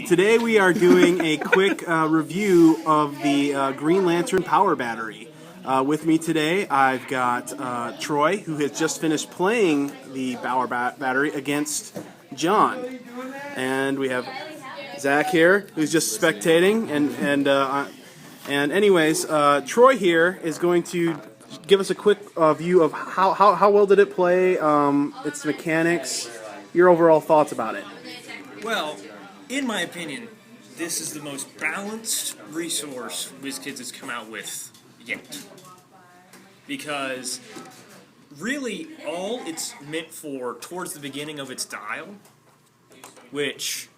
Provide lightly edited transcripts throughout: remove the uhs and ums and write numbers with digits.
Today we are doing a quick review of the Green Lantern Power Battery. With me today I've got Troy, who has just finished playing the Power Battery against John. And we have Zach here, who's just spectating. And anyways, Troy here is going to give us a quick view of how well did it play, its mechanics, your overall thoughts about it. Well, in my opinion, this is the most balanced resource WizKids has come out with yet. Because really all it's meant for towards the beginning of its dial, which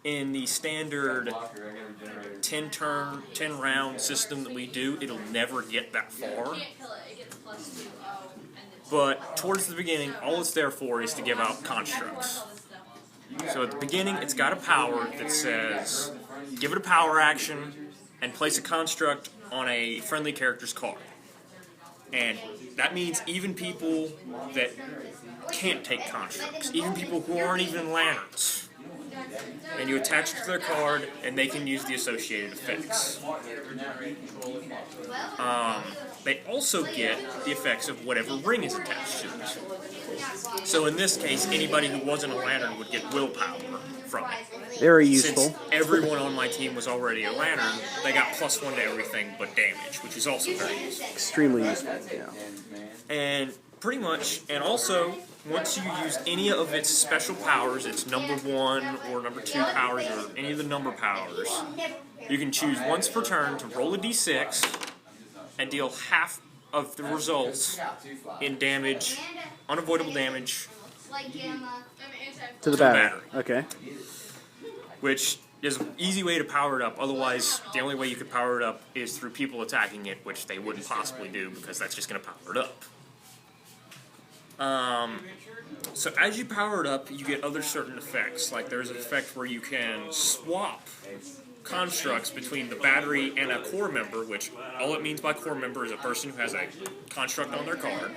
in the standard 10 round system that we do, it'll never get that far. But towards the beginning, all it's there for is to give out constructs. So at the beginning, it's got a power that says, give it a power action, and place a construct on a friendly character's card. And that means even people that can't take constructs, even people who aren't even lanterns, and you attach it to their card, and they can use the associated effects. They also get the effects of whatever ring is attached to it. So in this case, anybody who wasn't a lantern would get willpower from it. Very useful. Since everyone on my team was already a lantern, they got +1 to everything but damage, which is also very useful. Extremely useful, yeah. And pretty much, and also, once you use any of its special powers, its number 1 or number 2 powers, or any of the number powers, you can choose once per turn to roll a d6 and deal half of the results in damage, unavoidable damage, to the battery. Okay. Which is an easy way to power it up. Otherwise, the only way you could power it up is through people attacking it, which they wouldn't possibly do because that's just going to power it up. So as you power it up, you get other certain effects. Like there's an effect where you can swap constructs between the battery and a core member, which all it means by core member is a person who has a construct on their card.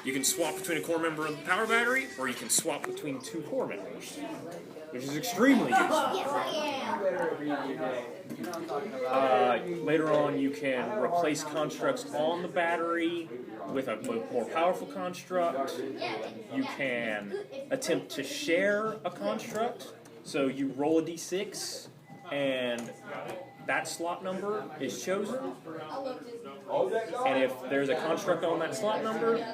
You can swap between a core member and the power battery, or you can swap between 2 core members, which is extremely useful. Later on, you can replace constructs on the battery with a more powerful construct. You can attempt to share a construct. So you roll a d6, and that slot number is chosen. And if there's a construct on that slot number,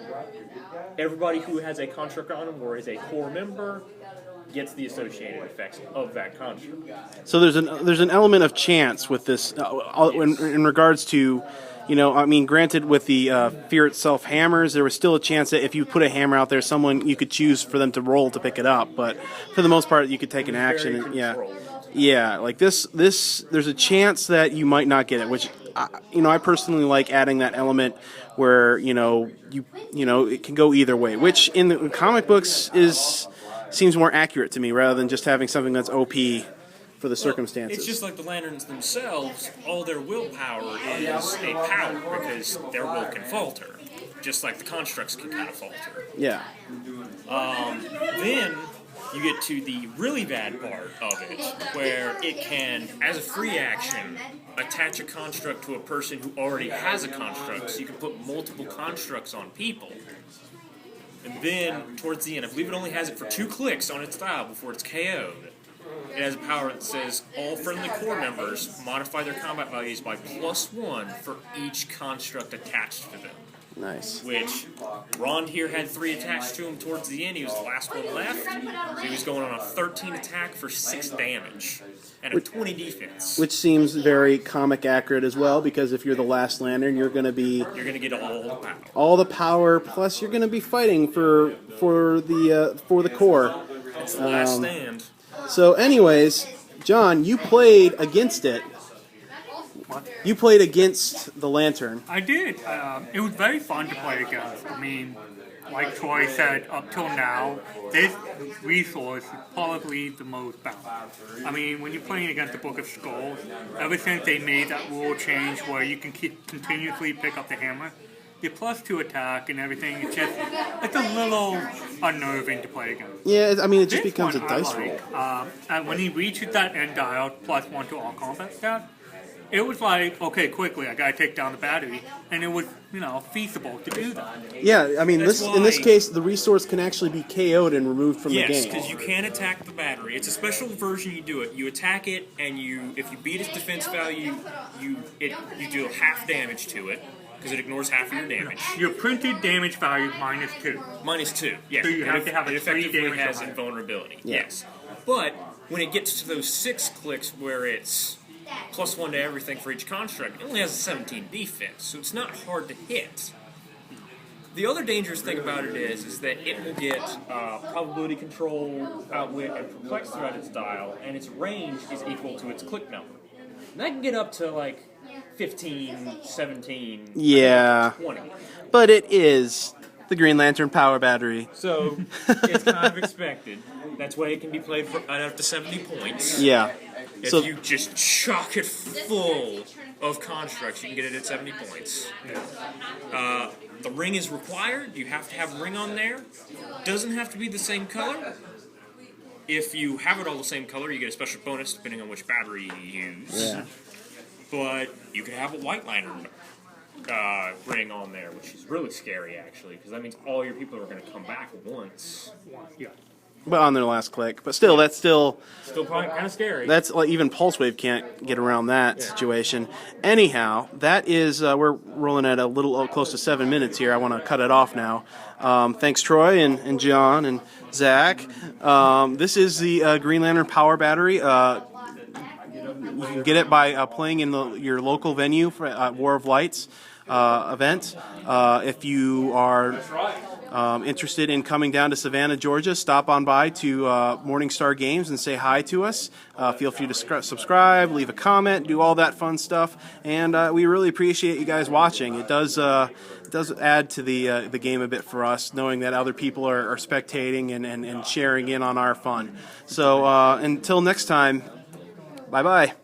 everybody who has a construct on them or is a core member gets the associated effects of that construct. So there's an element of chance with this in regards to, I mean, granted with the Fear Itself hammers, there was still a chance that if you put a hammer out there, someone you could choose for them to roll to pick it up. But for the most part, you could take an action. And, yeah, like this, there's a chance that you might not get it. Which, I personally like adding that element where it can go either way. Which in the comic books seems more accurate to me rather than just having something that's OP. For the circumstances. It's just like the lanterns themselves, all their willpower is a power because their will can falter, just like the constructs can kind of falter. Yeah. Then you get to the really bad part of it, where it can, as a free action, attach a construct to a person who already has a construct, so you can put multiple constructs on people. And then, towards the end, I believe it only has it for 2 clicks on its dial before it's KO'd. It has a power that says all friendly core members modify their combat values by +1 for each construct attached to them. Nice. Which, Ron here had 3 attached to him towards the end. He was the last one left. He was going on a 13 attack for 6 damage and a 20 defense. Which seems very comic accurate as well, because if you're the last lantern, you're going to get all the power. All the power, plus you're going to be fighting for the core. It's the last stand. So anyways, John, you played against it. What? You played against the Lantern. I did. It was very fun to play against. I mean, like Troy said, up till now, this resource is probably the most balanced. I mean, when you're playing against the Book of Skulls, ever since they made that rule change where you can continuously pick up the hammer, the +2 attack and everything, it's a little unnerving to play against. Yeah, I mean, it just This becomes a one dice I roll. like. And when he reaches that end dial, +1 to all combat stat, it was like, okay, quickly, I gotta take down the battery, and it was, feasible to do that. Yeah, I mean, That's in this why- case, the resource can actually be KO'd and removed from the Yes, game. because you can attack the battery. It's a special version. You do it. You attack it, and if you beat its defense value, you do half damage to it because it ignores half of your damage. Your printed damage value -2. -2. Yes. So you have to have a it 3 effectively damage has on it. invulnerability. Yeah. Yes. But when it gets to those 6 clicks where it's +1 to everything for each construct, it only has a 17 defense, so it's not hard to hit. The other dangerous thing about it is that it will get probability control, outwit, and perplex throughout its dial, and its range is equal to its click number. And that can get up to like 15, 17, Yeah. 20. But it is the Green Lantern power battery. So it's kind of expected. That's why it can be played for up to 70 points. Yeah. If So you just chock it full of constructs, you can get it at 70 points. The ring is required. You have to have a ring on there. Doesn't have to be the same color. If you have it all the same color, you get a special bonus depending on which battery you use. yeah. But you can have a White Lantern ring on there, which is really scary, actually, because that means all your people are going to come back at once. Yeah. But on their last click. But still, that's still Probably kind of scary. That's like even Pulse Wave can't get around that situation. Anyhow, that is we're rolling at a little close to 7 minutes here. I want to cut it off now. Thanks, Troy and John and Zach. This is the Green Lantern Power Battery. You can get it by playing in your local venue for War of Lights event. If you are interested in coming down to Savannah, Georgia, stop on by to Morningstar Games and say hi to us. Feel free to subscribe, leave a comment, do all that fun stuff, and we really appreciate you guys watching. It does add to the game a bit for us, knowing that other people are spectating and sharing in on our fun. So until next time, bye-bye.